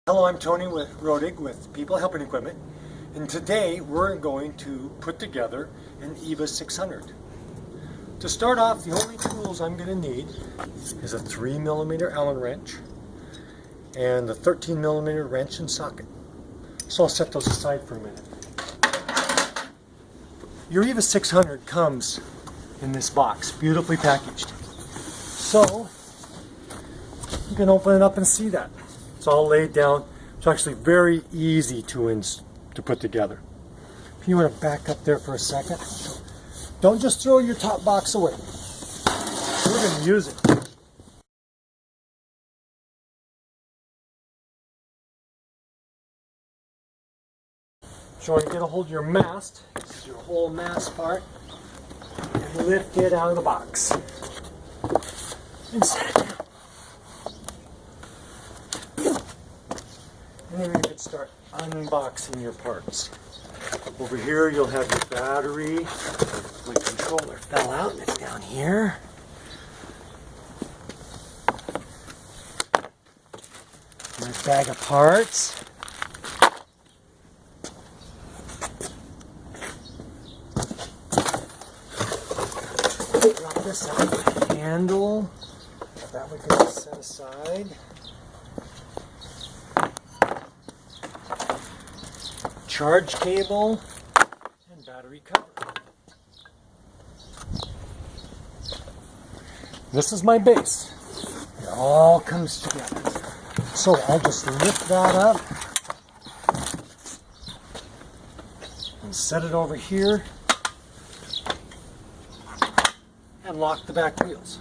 Hello, I'm Tony with Rodig with People Helping Equipment, and today we're going to put together an Eva600. To start off, the only tools I'm going to need is a 3mm Allen wrench and a 13mm wrench and socket. So I'll set those aside for a minute. Your Eva600 comes in this box, beautifully packaged. So you can open it up and see that. It's all laid down. It's actually very easy to put together. If you want to back up there for a second, don't just throw your top box away. We're going to use it. So you want to get a hold of your mast. This is your whole mast part. And lift it out of the box. And set it down. And then you can start unboxing your parts. Over here you'll have your battery. My controller fell out and it's down here. My bag of parts. Drop this out, the handle. That we can set aside. Charge cable and battery cover. This is my base. It all comes together. So I'll just lift that up and set it over here and lock the back wheels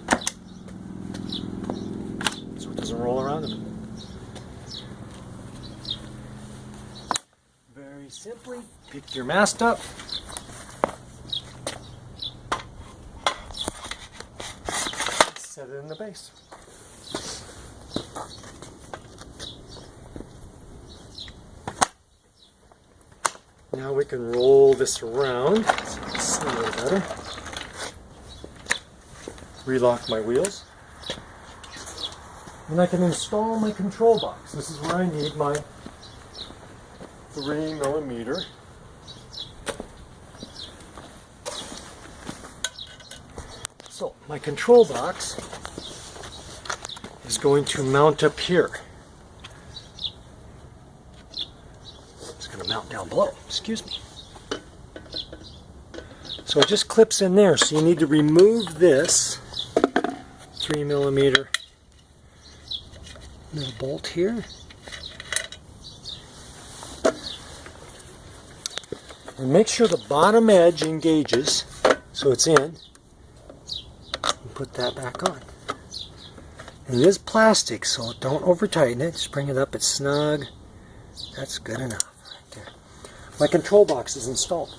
so it doesn't roll around in it. Very simply, pick your mast up, set it in the base. Now we can roll this around so you can see a little better. Relock my wheels. And I can install my control box. This is where I need my 3mm. So my control box is going to mount up here. It's going to mount down below, excuse me. So it just clips in there, so you need to remove this 3mm little bolt here. And make sure the bottom edge engages so it's in. And put that back on. And it is plastic, so don't over tighten it. Just bring it up, it's snug. That's good enough right there. My control box is installed.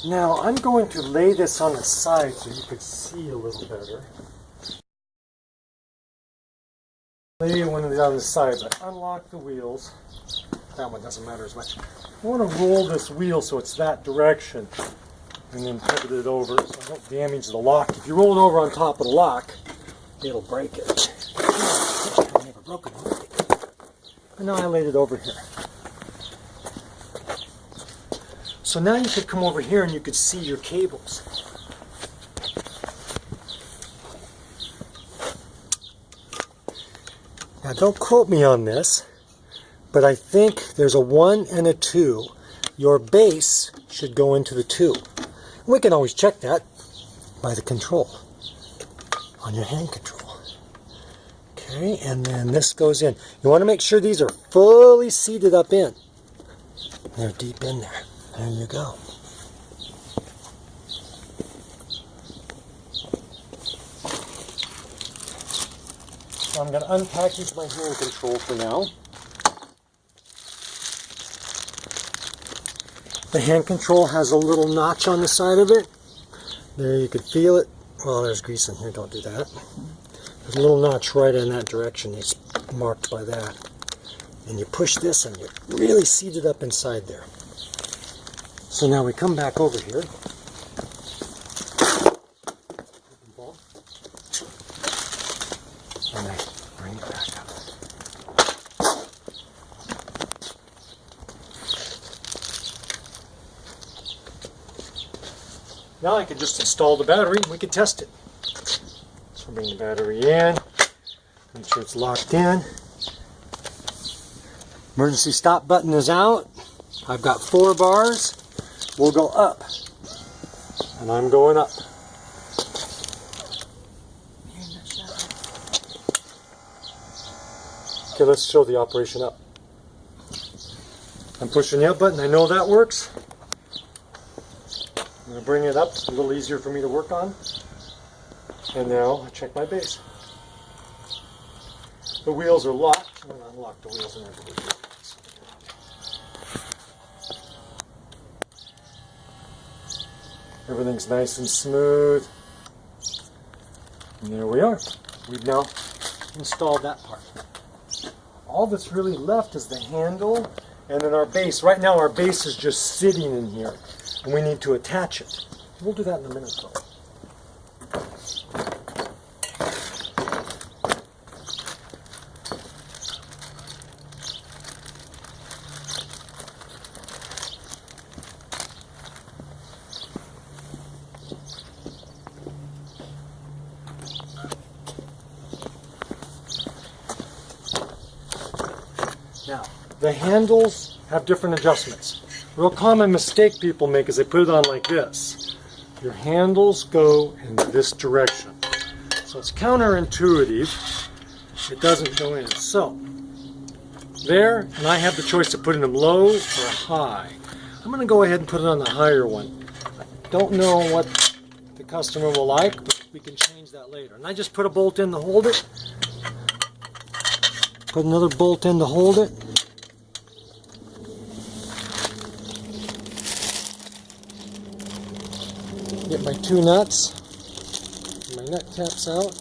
Now I'm going to lay this on the side so you can see a little better. Lay one of these on the sides. I unlock the wheels. That one doesn't matter as much. I want to roll this wheel so it's that direction and then pivot it over so I don't damage the lock. If you roll it over on top of the lock, it'll break it. I've never broken it. And now I laid it over here. So now you could come over here and you could see your cables. Now don't quote me on this, but I think there's a 1 and a 2. Your base should go into the 2. We can always check that by the control on your hand control. Okay, and then this goes in. You want to make sure these are fully seated up in. They're deep in there. There you go. So I'm going to unpackage my hand control for now. The hand control has a little notch on the side of it. There you can feel it. Well, there's grease in here, don't do that. There's a little notch right in that direction. It's marked by that. And you push this and you're really seated up inside there. So now we come back over here. Now I can just install the battery and we can test it. So bring the battery in, make sure it's locked in. Emergency stop button is out. I've got 4 bars. We'll go up. And I'm going up. Okay, let's show the operation up. I'm pushing the up button. I know that works. I'm going to bring it up. It's a little easier for me to work on. And now I check my base. The wheels are locked. I'm going to unlock the wheels and everything. Everything's nice and smooth. And there we are. We've now installed that part. All that's really left is the handle and then our base. Right now our base is just sitting in here and we need to attach it. We'll do that in a minute though. Now, the handles have different adjustments. A real common mistake people make is they put it on like this. Your handles go in this direction. So it's counterintuitive. It doesn't go in. So, there, and I have the choice of putting them low or high. I'm going to go ahead and put it on the higher one. I don't know what the customer will like, but we can change that later. And I just put a bolt in to hold it. Put another bolt in to hold it. Get my 2 nuts. My nut caps out.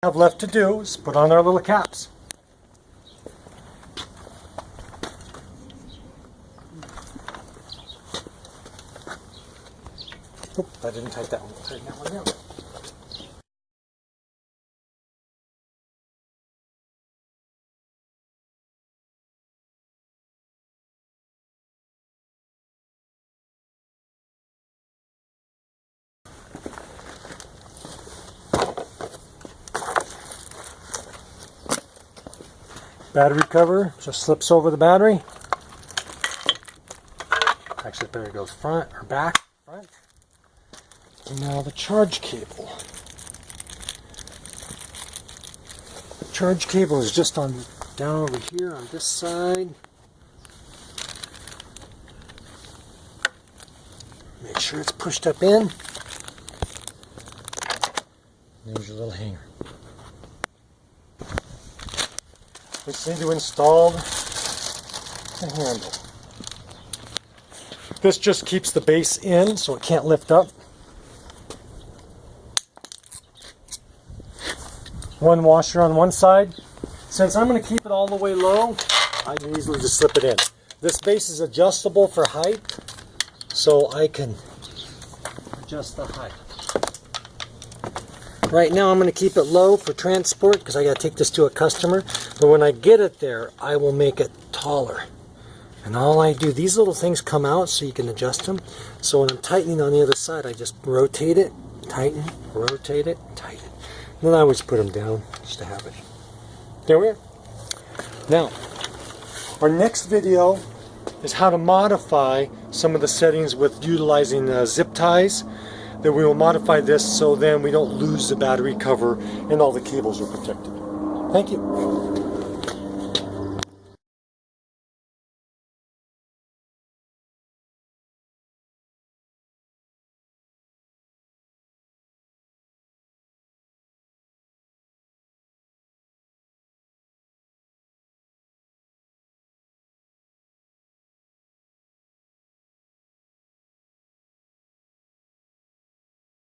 All I have left to do is put on our little caps. Oop, I didn't tighten that one. Tighten that one down. Battery cover just slips over the battery. Actually, the battery goes front or back. Front. And now the charge cable. The charge cable is just on down over here on this side. Make sure it's pushed up in. There's your little hanger. We just need to install the handle. This just keeps the base in so it can't lift up. One washer on one side. Since I'm going to keep it all the way low, I can easily just slip it in. This base is adjustable for height, so I can adjust the height. Right now I'm going to keep it low for transport because I got to take this to a customer. But when I get it there, I will make it taller. And all I do, these little things come out so you can adjust them. So when I'm tightening on the other side, I just rotate it, tighten, rotate it, tighten. And then I always put them down just to have it. There we are. Now, our next video is how to modify some of the settings with utilizing zip ties. That we will modify this so then we don't lose the battery cover and all the cables are protected. Thank you.